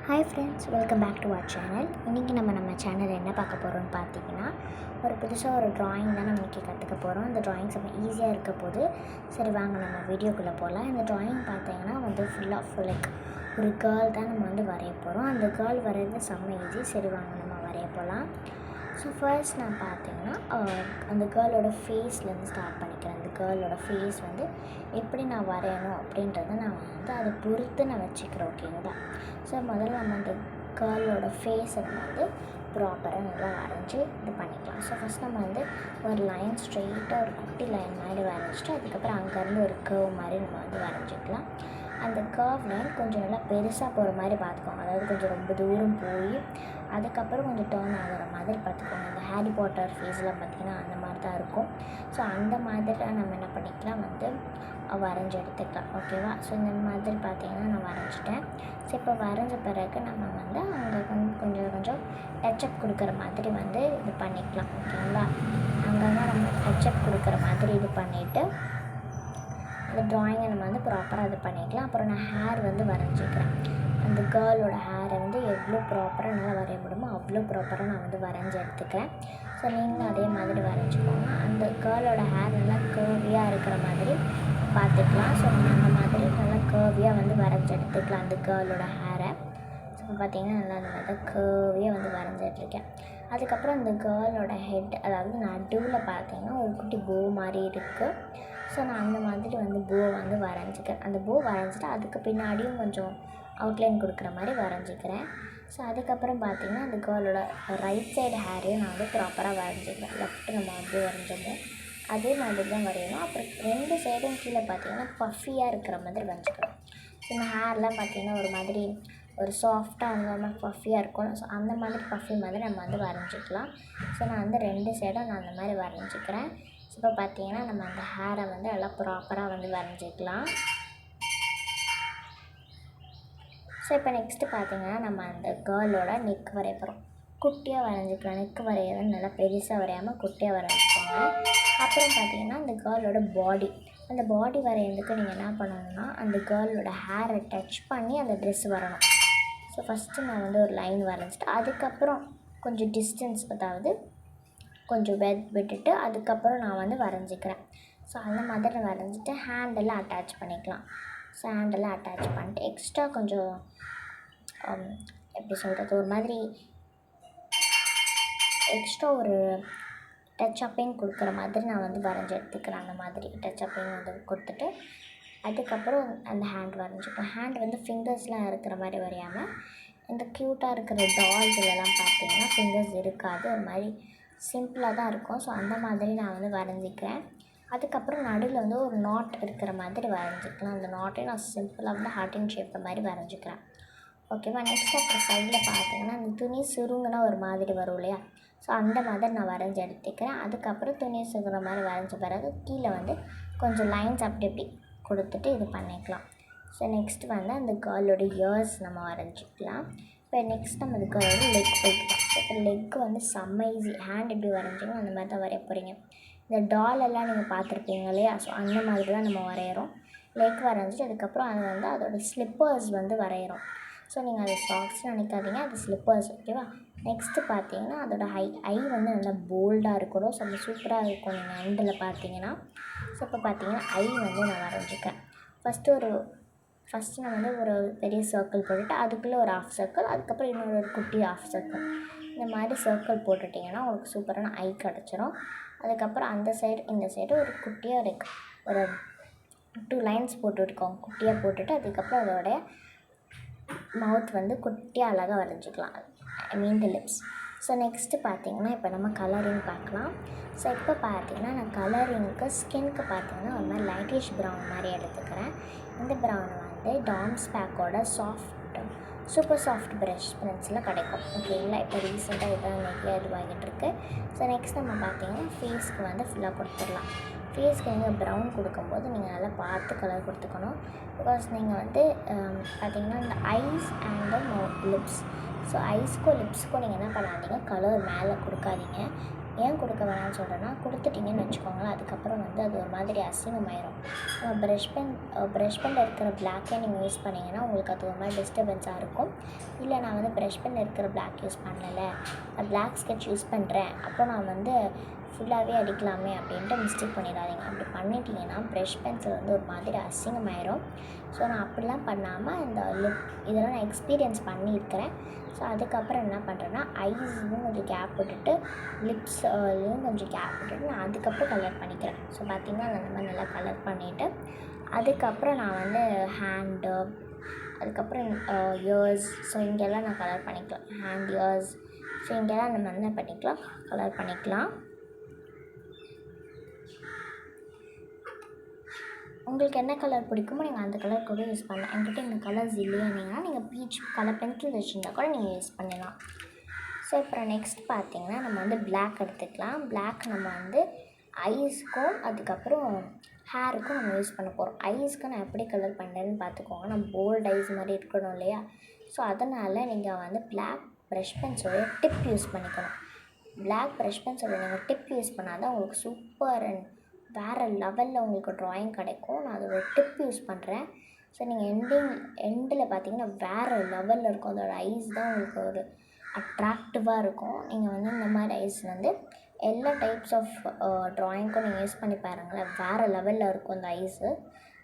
Hi friends, welcome back to our channel. இன்றைக்கி நம்ம சேனலில் என்ன பார்க்க போகிறோம்னு பார்த்தீங்கன்னா, புதுசாக ஒரு ட்ராயிங் தான் நம்ம இன்றைக்கி கற்றுக்க போகிறோம். அந்த ட்ராயிங்ஸ் நம்ம ஈஸியாக இருக்க போது. சரி வாங்க நம்ம வீடியோக்குள்ளே போகலாம். இந்த ட்ராயிங் பார்த்தீங்கன்னா ஃபுல் ஆஃப் லைக் ஒரு கேர்ள் தான் நம்ம வரைய போகிறோம். அந்த கேர்ள் வரைகிறது செம்ம ஈஸி. சரி வாங்க நம்ம வரைய போகலாம். ஸோ ஃபர்ஸ்ட் நான் பார்த்தீங்கன்னா அந்த கேர்ளோட ஃபேஸ்லேருந்து ஸ்டார்ட் பண்ணிக்கிறேன். அந்த கேர்ளோட ஃபேஸ் எப்படி நான் வரையணும் அப்படின்றத நான் அதை பொறுத்து நான் வச்சுக்கிறேன். ஓகேங்களா? ஸோ முதல்ல நம்ம அந்த கேர்ளோட ஃபேஸை ப்ராப்பராக நல்லா வரைஞ்சி இது பண்ணிக்கலாம். ஸோ ஃபஸ்ட் நம்ம ஒரு லைன் ஸ்ட்ரெயிட்டாக ஒரு குட்டி லைன் மாதிரி வரைஞ்சிட்டு அதுக்கப்புறம் அங்கேருந்து ஒரு கர்வ் மாதிரி நம்ம வரைஞ்சிக்கலாம். அந்த கர்வ் லைன் கொஞ்சம் நல்லா பெருசாக போகிற மாதிரி பார்த்துக்கோங்க. அதாவது கொஞ்சம் ரொம்ப தூரம் போய் அதுக்கப்புறம் கொஞ்சம் டேர்ன் ஆகிற மாதிரி பார்த்துக்கோங்க. இந்த ஹாரி பாட்டர் ஃபேஸ்லாம் பார்த்திங்கன்னா அந்த மாதிரி தான் இருக்கும். ஸோ அந்த மாதிரி நம்ம என்ன பண்ணிக்கலாம் வரைஞ்சி எடுத்துக்கலாம். ஓகேவா? ஸோ இந்த மாதிரி பார்த்திங்கன்னா நான் வரைஞ்சிட்டேன். ஸோ இப்போ வரைஞ்ச பிறகு நம்ம அங்கே கொஞ்சம் டச்சப் கொடுக்குற மாதிரி இது பண்ணிக்கலாம். ஓகேங்களா? அங்கங்கே நம்ம டச்சப் கொடுக்குற மாதிரி இது பண்ணிவிட்டு அந்த ட்ராயிங்கை நம்ம ப்ராப்பராக இது பண்ணிக்கலாம். அப்புறம் நான் ஹேர் வரைஞ்சிக்கிறேன். அந்த கேர்ளோட ஹேரை எவ்வளோ ப்ராப்பராக நல்லா வரைய முடியுமோ அவ்வளோ ப்ராப்பராக நான் வரைஞ்சி எடுத்துக்கிறேன். ஸோ நீங்களும் அதே மாதிரி வரைஞ்சிக்கோங்க. அந்த கேர்ளோட ஹேர் நல்லா கேர்வியாக இருக்கிற மாதிரி பார்த்துக்கலாம். ஸோ நம்ம அந்த மாதிரி நல்லா கேர்வியாக வரைஞ்சி எடுத்துக்கலாம் அந்த கேர்ளோட ஹேரை. ஸோ இப்போ பார்த்திங்கன்னா நல்லா அந்த மாதிரி கேர்வியாக வரைஞ்சிட்ருக்கேன். அதுக்கப்புறம் அந்த கேர்ளோட ஹெட், அதாவது நடுவில் பார்த்திங்கன்னா ஒரு குட்டி போ மாதிரி இருக்குது. ஸோ நான் அந்த மாதிரி பூவை வரைஞ்சிக்கிறேன். அந்த பூ வரைஞ்சிட்டு அதுக்கு பின்னாடியும் கொஞ்சம் அவுட்லைன் கொடுக்குற மாதிரி வரைஞ்சிக்கிறேன். ஸோ அதுக்கப்புறம் பார்த்திங்கன்னா அந்த கேர்ளோட ரைட் சைடு ஹேரையும் நான் ப்ராப்பராக வரைஞ்சிக்கிறேன். லெஃப்ட்டு நம்ம வரைஞ்சிருந்தோம் அதே மாதிரி தான் வரையணும். அப்புறம் 2 சைடும் கீழே பார்த்திங்கன்னா பஃபியாக இருக்கிற மாதிரி வரைஞ்சிக்கிறோம். ஸோ இந்த ஹேர்லாம் பார்த்திங்கன்னா ஒரு மாதிரி ஒரு சாஃப்டாக அந்த மாதிரி பஃபியாக இருக்கும். ஸோ அந்த மாதிரி பஃபி மாதிரி நம்ம வரைஞ்சிக்கலாம். ஸோ நான் 2 சைடும் நான் அந்த மாதிரி வரைஞ்சிக்கிறேன். ஸோ இப்போ பார்த்திங்கன்னா நம்ம அந்த ஹேரை நல்லா ப்ராப்பராக வரைஞ்சிக்கலாம். ஸோ இப்போ நெக்ஸ்ட்டு பார்த்திங்கன்னா நம்ம அந்த கேர்ளோட நெக் வரைய போகிறோம். குட்டியாக வரைஞ்சிக்கலாம். நெக் வரையிறது நல்லா பெருசாக வரையாமல் குட்டியாக வரைஞ்சிக்கோங்க. அப்புறம் பார்த்திங்கன்னா அந்த கேர்ளோட பாடி, அந்த பாடி வரையிறதுக்கு நீங்கள் என்ன பண்ணணும்னா அந்த கேர்ளோட ஹேரை டச் பண்ணி அந்த ட்ரெஸ் வரணும். ஸோ ஃபஸ்ட்டு நான் ஒரு லைன் வரைஞ்சிட்டு அதுக்கப்புறம் கொஞ்சம் டிஸ்டன்ஸ், அதாவது கொஞ்சம் விட்டுட்டு அதுக்கப்புறம் நான் வரைஞ்சிக்கிறேன். ஸோ அந்த மாதிரி வரைஞ்சிட்டு ஹேண்டெல்லாம் அட்டாச் பண்ணிக்கலாம். ஸோ ஹேண்டெல்லாம் அட்டாச் பண்ணிட்டு எக்ஸ்ட்ரா கொஞ்சம் எப்படி சொல்கிறது, ஒரு மாதிரி எக்ஸ்ட்ரா ஒரு டச்சப்பிங் கொடுக்குற மாதிரி நான் வரைஞ்சி எடுத்துக்கிறேன். அந்த மாதிரி டச்சப்பிங் கொடுத்துட்டு அதுக்கப்புறம் அந்த ஹேண்ட் வரைஞ்சிப்பேன். ஹேண்ட் ஃபிங்கர்ஸ்லாம் இருக்கிற மாதிரி வரையாமல் இந்த க்யூட்டாக இருக்கிற டால்ஸ்லாம் பார்த்திங்கன்னா ஃபிங்கர்ஸ் இருக்காது, ஒரு மாதிரி சிம்பிளாக தான் இருக்கும். ஸோ அந்த மாதிரி நான் வரைஞ்சிக்கிறேன். அதுக்கப்புறம் நடுவில் ஒரு நாட் இருக்கிற மாதிரி வரைஞ்சிக்கலாம். அந்த நாட்டையும் நான் சிம்பிளாக ஹார்ட்டின் ஷேப் மாதிரி வரைஞ்சிக்கிறேன். ஓகேவா? நெக்ஸ்ட் அப்புறம் சைடில் பார்த்திங்கன்னா அந்த துணி சுருங்கினா ஒரு மாதிரி வரும் இல்லையா? ஸோ அந்த மாதிரி நான் வரைஞ்சி எடுத்துக்கிறேன். அதுக்கப்புறம் துணி சுருங்குற மாதிரி வரைஞ்ச பிறகு கீழே கொஞ்சம் லைன்ஸ் அப்படி கொடுத்துட்டு இது பண்ணிக்கலாம். ஸோ நெக்ஸ்ட் அந்த கேர்ளோட இயர்ஸ் நம்ம வரைஞ்சிக்கலாம். இப்போ நெக்ஸ்ட் நம்ம அந்த கேர்ளோட லெக் போய்க்கலாம். இப்போ லெக்கு செம்ம ஈஸி. ஹேண்ட் எப்படி வரைஞ்சிங்களோ அந்த மாதிரி தான் வரைய போகிறீங்க. இந்த டாலெல்லாம் நீங்கள் பார்த்துருப்பீங்க இல்லையா? ஸோ அந்த மாதிரி தான் நம்ம வரைகிறோம். லெக் வரைஞ்சிட்டு அதுக்கப்புறம் அது அதோட ஸ்லிப்பர்ஸ் வரைகிறோம். ஸோ நீங்கள் அது சாக்ஸ் நினைக்காதீங்க, அது ஸ்லிப்பர்ஸ். ஓகேவா? நெக்ஸ்ட்டு பார்த்தீங்கன்னா அதோட ஐ நல்லா போல்டாக இருக்கணும். ஸோ அது சூப்பராக இருக்கும் நீங்கள் எண்டில் பார்த்தீங்கன்னா. ஸோ இப்போ பார்த்தீங்கன்னா ஐ நான் வரைஞ்சிக்கிறேன். ஃபஸ்ட்டு நான் ஒரு பெரிய சர்க்கிள் போட்டுட்டு அதுக்குள்ளே ஒரு ஹாஃப் சர்க்கிள், அதுக்கப்புறம் இன்னொரு குட்டி ஹாஃப் சர்க்கிள், இந்த மாதிரி சர்க்கிள் போட்டுட்டிங்கன்னா உங்களுக்கு சூப்பரான ஐ கிடச்சிரும். அதுக்கப்புறம் அந்த சைடு இந்த சைடு ஒரு குட்டியாக ஒரு 2 லைன்ஸ் போட்டுருக்கோம். குட்டியாக போட்டுட்டு அதுக்கப்புறம் அதோடைய மவுத் குட்டியாக அழகாக வரைஞ்சிக்கலாம். ஐ மீன் தி லிப்ஸ். ஸோ நெக்ஸ்ட்டு பார்த்திங்கன்னா இப்போ நம்ம கலரிங் பார்க்கலாம். ஸோ இப்போ பார்த்திங்கன்னா நான் கலரிங்க்கு ஸ்கின்க்கு பார்த்திங்கன்னா ஒரு மாதிரி லைட்டிஷ் ப்ரௌன் மாதிரி எடுத்துக்கிறேன். இந்த ப்ரௌனை டாம்ஸ் பேக்கோட சூப்பர் சாஃப்ட் ப்ரஷ் பென்சிலில் கிடைக்கும். ஓகேங்களா? இப்போ ரீசெண்டாக இதான் நிறைய இதுவாகிட்டு இருக்குது. ஸோ நெக்ஸ்ட் நம்ம பார்த்திங்கன்னா ஃபேஸ்க்கு ஃபுல்லாக கொடுத்துடலாம். ஃபேஸ்க்கு நீங்கள் ப்ரௌன் கொடுக்கும்போது நீங்கள் நல்லா பார்த்து கலர் கொடுத்துக்கணும். பிகாஸ் நீங்கள் பார்த்திங்கன்னா இந்த ஐஸ் அண்ட் லிப்ஸ், ஸோ ஐஸ்க்கும் லிப்ஸ்க்கும் நீங்கள் என்ன பண்ணாதீங்க, கலர் மேலே கொடுக்காதீங்க. ஏன் கொடுக்க வேணாம்னு சொல்கிறேன்னா, கொடுத்துட்டிங்கன்னு வச்சுக்கோங்களேன், அதுக்கப்புறம் வந்து அது ஒரு மாதிரி அசிங்கமாயிரும். ப்ரஷ் பெனில் இருக்கிற பிளாக்கே நீங்கள் யூஸ் பண்ணிங்கன்னா உங்களுக்கு அது ஒரு மாதிரி டிஸ்டர்பன்ஸாக இருக்கும். இல்லை நான் வந்து ப்ரஷ் பெனில் இருக்கிற பிளாக் யூஸ் பண்ணலை, நான் பிளாக் ஸ்கெட்ச் யூஸ் பண்ணுறேன், அப்போ நான் வந்து ஃபுல்லாகவே அடிக்கலாமே அப்படின்ட்டு மிஸ்டேக் பண்ணிடாதீங்க. அப்படி பண்ணிட்டீங்கன்னா ப்ரஷ் பென்சில் வந்து ஒரு மாதிரி அசிங்கமாயிரும். ஸோ நான் அப்படிலாம் பண்ணாமல் இந்த இதெல்லாம் நான் எக்ஸ்பீரியன்ஸ் பண்ணியிருக்கிறேன். ஸோ அதுக்கப்புறம் என்ன பண்ணுறேன்னா, ஐஸ்லையும் கொஞ்சம் கேப் விட்டுட்டு லிப்ஸ்லையும் கொஞ்சம் கேப் விட்டுட்டு நான் அதுக்கப்புறம் கலர் பண்ணிக்கிறேன். ஸோ பார்த்திங்கன்னா அந்த மாதிரி நல்லா கலர் பண்ணிவிட்டு அதுக்கப்புறம் நான் வந்து ஹேண்டு, அதுக்கப்புறம் இயர்ஸ், ஸோ இங்கெல்லாம் நான் கலர் பண்ணிக்கலாம். ஹேண்ட், இயர்ஸ், ஸோ இங்கெல்லாம் நம்ம என்ன பண்ணிக்கலாம், கலர் பண்ணிக்கலாம். உங்களுக்கு என்ன கலர் பிடிக்குமோ நீங்கள் அந்த கலர் கூட யூஸ் பண்ணலாம். என்கிட்ட இந்த கலர்ஸ் இல்லைன்னா நீங்கள் பீச் கலர் பென்சில் வச்சுருந்தா கூட நீங்கள் யூஸ் பண்ணலாம். ஸோ அப்புறம் நெக்ஸ்ட் பார்த்திங்கன்னா நம்ம வந்து பிளாக் எடுத்துக்கலாம். பிளாக் நம்ம வந்து ஐஸ்க்கும் அதுக்கப்புறம் ஹேருக்கும் நம்ம யூஸ் பண்ண போகிறோம். ஐஸ்க்கு நான் எப்படி கலர் பண்ணுறேன்னு பார்த்துக்கோங்க. நம்ம போல்ட் ஐஸ் மாதிரி இருக்கணும் இல்லையா? ஸோ அதனால் நீங்கள் வந்து பிளாக் ப்ரஷ் பென்சிலோட டிப் யூஸ் பண்ணிக்கணும். பிளாக் ப்ரஷ் பென்சிலோட நீங்கள் டிப் யூஸ் பண்ணால் தான் உங்களுக்கு சூப்பர் அண்ட் வேறு லெவலில் உங்களுக்கு ட்ராயிங் கிடைக்கும். நான் அதோட டிப் யூஸ் பண்ணுறேன். ஸோ நீங்கள் எண்டில் பார்த்தீங்கன்னா வேறு லெவலில் இருக்கும். அதோட ஐஸ் தான் உங்களுக்கு ஒரு அட்ராக்டிவாக இருக்கும். நீங்கள் வந்து இந்த மாதிரி ஐஸ் வந்து எல்லா டைப்ஸ் ஆஃப் ட்ராயிங்க்கும் நீங்கள் யூஸ் பண்ணி பாருங்களேன், வேறு லெவலில் இருக்கும் அந்த ஐஸு.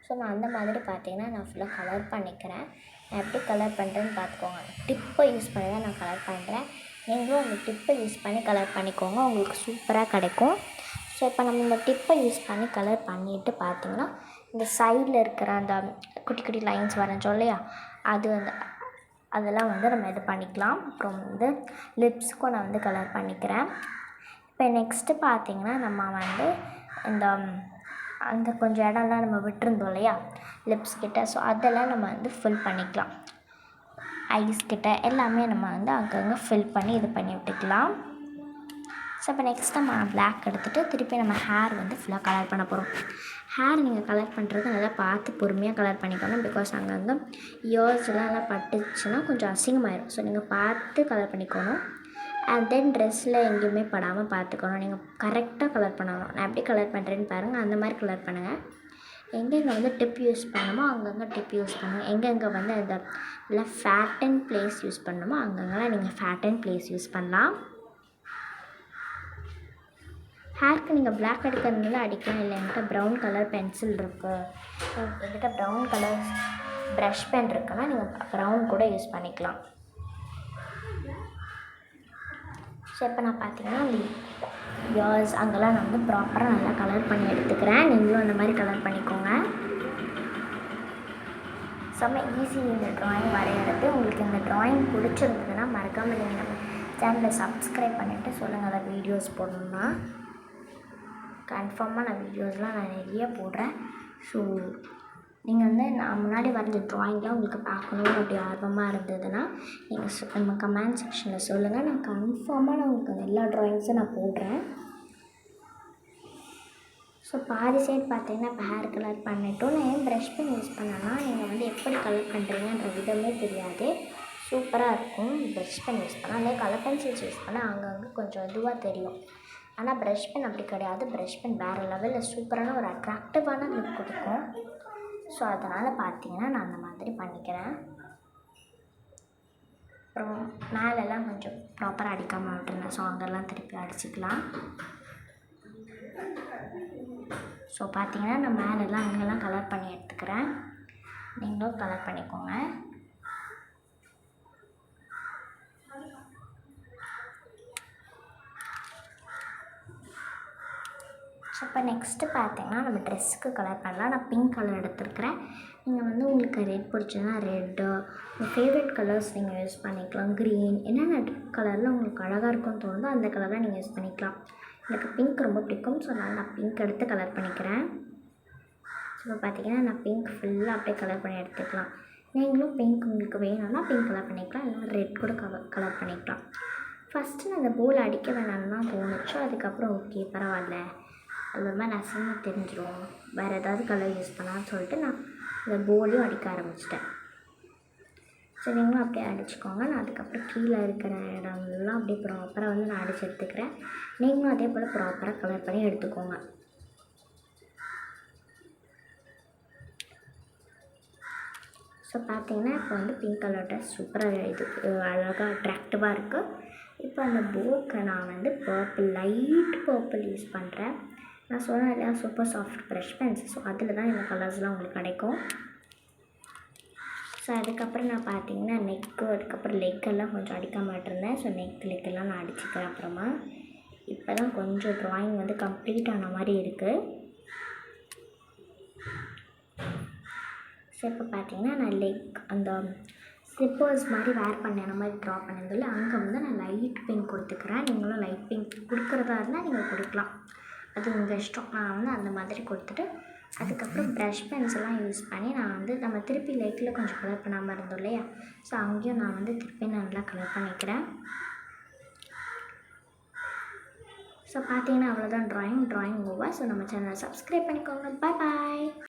ஸோ நான் அந்த மாதிரி பார்த்தீங்கன்னா நான் ஃபுல்லாக கலர் பண்ணிக்கிறேன். நான் எப்படி கலர் பண்ணுறேன்னு பார்த்துக்கோங்க. டிப்பை யூஸ் பண்ணி தான் நான் கலர் பண்ணுறேன். நீங்களும் அந்த டிப்பை யூஸ் பண்ணி கலர் பண்ணிக்கோங்க, உங்களுக்கு சூப்பராக கிடைக்கும். ஸோ இப்போ நம்ம இந்த டிப்பை யூஸ் பண்ணி கலர் பண்ணிவிட்டு பார்த்திங்கன்னா இந்த சைடில் இருக்கிற அந்த குட்டி குட்டி லைன்ஸ் வரைஞ்சோம் இல்லையா, அதெல்லாம் வந்து நம்ம இது பண்ணிக்கலாம். அப்புறம் வந்து லிப்ஸுக்கும் நான் வந்து கலர் பண்ணிக்கிறேன். இப்போ நெக்ஸ்ட்டு பார்த்திங்கன்னா நம்ம வந்து அந்த கொஞ்சம் இடம்லாம் நம்ம விட்டுருந்தோம் இல்லையா லிப்ஸ் கிட்ட, ஸோ அதெல்லாம் நம்ம வந்து ஃபில் பண்ணிக்கலாம். ஐஸ் கிட்ட எல்லாமே நம்ம வந்து அங்கங்கே ஃபில் பண்ணி இது பண்ணி விட்டுக்கலாம். ஸோ இப்போ நெக்ஸ்ட் நம்ம பிளாக் எடுத்துகிட்டு திருப்பி நம்ம ஹேர் வந்து ஃபுல்லாக கலர் பண்ண போகிறோம். ஹேர் நீங்கள் கலர் பண்ணுறது நல்லா பார்த்து பொறுமையாக கலர் பண்ணிக்கணும். பிகாஸ் அங்கங்கே இயர்ஸ்லாம் நல்லா பட்டுச்சுன்னா கொஞ்சம் அசிங்கமாயிடும். ஸோ நீங்கள் பார்த்து கலர் பண்ணிக்கணும். அண்ட் தென் ட்ரெஸ்ஸில் எங்கேயுமே படாமல் பார்த்துக்கணும். நீங்கள் கரெக்டாக கலர் பண்ணணும். நான் எப்படி கலர் பண்ணுறேன்னு பாருங்கள், அந்த மாதிரி கலர் பண்ணுங்கள். எங்கெங்கே வந்து டிப் யூஸ் பண்ணணுமோ அங்கங்கே டிப் யூஸ் பண்ணுங்கள். எங்கெங்கே வந்து அந்த இல்லை ஃபேட் அண்ட் ப்ளேஸ் யூஸ் பண்ணணுமோ அங்கங்கெல்லாம் நீங்கள் ஃபேட் அண்ட் ப்ளேஸ் யூஸ் பண்ணலாம். ஹேருக்கு நீங்கள் பிளாக் அடிக்கிறதுனால அடிக்கலாம். இல்லை என்கிட்ட ப்ரௌன் கலர் பென்சில் இருக்குது, என்கிட்ட ப்ரௌன் கலர் ப்ரஷ் பென் இருக்குன்னா நீங்கள் ப்ரௌன் கூட யூஸ் பண்ணிக்கலாம். ஸோ இப்போ நான் பார்த்தீங்கன்னா இயர்ஸ் அங்கெல்லாம் நான் வந்து ப்ராப்பராக நல்லா கலர் பண்ணி எடுத்துக்கிறேன். நீங்களும் அந்த மாதிரி கலர் பண்ணிக்கோங்க. செம்ம ஈஸி இந்த ட்ராயிங் வரைகிறது. உங்களுக்கு இந்த ட்ராயிங் பிடிச்சிருந்ததுன்னா மறக்காமல் நீங்கள் நம்ம சேனலை சப்ஸ்கிரைப் பண்ணிவிட்டு சொல்லுங்கள் அதை வீடியோஸ் போடணுன்னா. கன்ஃபார்மாக நான் வீடியோஸ்லாம் நான் நிறைய போடுறேன். ஸோ நீங்கள் வந்து நான் முன்னாடி வரைஞ்ச ட்ராயிங்லாம் உங்களுக்கு பார்க்கணுன்னு அப்படி ஆர்வமாக இருந்ததுன்னா நீங்கள் நம்ம கமெண்ட் செக்ஷனில் சொல்லுங்கள். நான் கன்ஃபார்மாக உங்களுக்கு எல்லா ட்ராயிங்ஸும் நான் போடுறேன். ஸோ பாதி சைடு பார்த்தீங்கன்னா இப்போ ஹேர் கலர் பண்ணிட்டோம். நான் ஏன் ப்ரஷ் பென் யூஸ் பண்ணேன்னா நீங்கள் வந்து எப்படி கலர் பண்ணுறீங்கன்ற விதமே தெரியாது, சூப்பராக இருக்கும். ப்ரஷ் பென் யூஸ் பண்ணால் அதே கலர் பென்சில்ஸ் யூஸ் பண்ணால் அங்கங்கே கொஞ்சம் இதுவாக தெரியும். ஆனால் ப்ரஷ் பென் அப்படி கிடையாது. ப்ரஷ் பென் வேறு லெவலில் சூப்பரான ஒரு அட்ராக்டிவான லுக் கொடுக்கும். ஸோ அதனால் பார்த்தீங்கன்னா நான் அந்த மாதிரி பண்ணிக்கிறேன். அப்புறம் மேலெல்லாம் கொஞ்சம் ப்ராப்பராக அடிக்காமல் விட்டுருந்தேன். ஸோ அங்கெல்லாம் திருப்பி அடிச்சுக்கலாம். ஸோ பார்த்தீங்கன்னா நான் மேலெல்லாம் அங்கெல்லாம் கலர் பண்ணி எடுத்துக்கிறேன். நீங்களும் கலர் பண்ணிக்கோங்க. ஸோ இப்போ நெக்ஸ்ட்டு பார்த்தீங்கன்னா நம்ம ட்ரெஸ்ஸுக்கு கலர் பண்ணலாம். நான் பிங்க் கலர் எடுத்துருக்கிறேன். நீங்கள் வந்து உங்களுக்கு ரெட் பிடிச்சதுன்னா ரெட்டு, உங்கள் ஃபேவரட் கலர்ஸ் நீங்கள் யூஸ் பண்ணிக்கலாம். க்ரீன், என்னென்ன கலரில் உங்களுக்கு அழகாக இருக்கும்னு தோணுதோ அந்த கலராக நீங்கள் யூஸ் பண்ணிக்கலாம். எனக்கு பிங்க் ரொம்ப பிடிக்கும். ஸோ அதனால் நான் பிங்க் எடுத்து கலர் பண்ணிக்கிறேன். ஸோ இப்போ பார்த்தீங்கன்னா நான் பிங்க் ஃபுல்லாக அப்படியே கலர் பண்ணி எடுத்துக்கலாம். நீங்களும் பிங்க் உங்களுக்கு வேணும்னா பிங்க் கலர் பண்ணிக்கலாம், இல்லைனா ரெட் கூட கலர் பண்ணிக்கலாம். ஃபஸ்ட்டு நான் அந்த போல் அடிக்க வேணாம்னு தான் தோணுச்சு. அதுக்கப்புறம் ஓகே பரவாயில்ல, அது ஒரு மாதிரி நசமாக தெரிஞ்சிடும், வேறு ஏதாவது கலர் யூஸ் பண்ணான்னு சொல்லிட்டு நான் இந்த போலையும் அடிக்க ஆரம்பிச்சிட்டேன். ஸோ நீங்களும் அப்படியே அடிச்சுக்கோங்க. நான் அதுக்கப்புறம் கீழே இருக்கிற இடம்லாம் அப்படியே ப்ராப்பராக வந்து நான் அடித்து எடுத்துக்கிறேன். நீங்களும் அதே போல் ப்ராப்பராக கலர் பண்ணி எடுத்துக்கோங்க. ஸோ பார்த்தீங்கன்னா இப்போ வந்து பிங்க் கலர் ட்ரெஸ் சூப்பராக இது அழகாக அட்ராக்டிவாக இருக்குது. இப்போ அந்த போக்கு நான் வந்து லைட் பர்பிள் யூஸ் பண்ணுறேன். நான் சொன்னேன் இல்லையா super soft brush pens, so அதில் தான் இந்த கலர்ஸ்லாம் உங்களுக்கு கிடைக்கும். ஸோ அதுக்கப்புறம் நான் பார்த்தீங்கன்னா அதுக்கப்புறம் லெக்கெல்லாம் கொஞ்சம் அடிக்க மாட்டிருந்தேன். ஸோ லெக்கெல்லாம் நான் அடிச்சுக்கிறேன் அப்புறமா. இப்போ தான் கொஞ்சம் ட்ராயிங் வந்து கம்ப்ளீட் ஆன மாதிரி இருக்குது. ஸோ இப்போ பார்த்தீங்கன்னா நான் அந்த ஸ்லிப்பர்ஸ் மாதிரி வேர் பண்ண மாதிரி ட்ரா பண்ணதில்ல, அங்கே வந்து நான் லைட் பிங்க் கொடுத்துக்கிறேன். நீங்களும் லைட் பிங்க் கொடுக்குறதா இருந்தால் நீங்கள் கொடுக்கலாம், அது உங்கள் இஷ்டம். நான் வந்து அந்த மாதிரி கொடுத்துட்டு அதுக்கப்புறம் ப்ரஷ் பென்சிலாம் யூஸ் பண்ணி நான் வந்து நம்ம திருப்பி லெக்கில் கொஞ்சம் கலர் பண்ணாமல் இருந்தோம் இல்லையா, ஸோ அங்கேயும் நான் வந்து திருப்பி நல்லா கலர் பண்ணிக்கிறேன். ஸோ பார்த்தீங்கன்னா அவ்வளோதான் ட்ராயிங் ஓவர். ஸோ நம்ம சேனலை சப்ஸ்கிரைப் பண்ணிக்கோங்க. பாய்.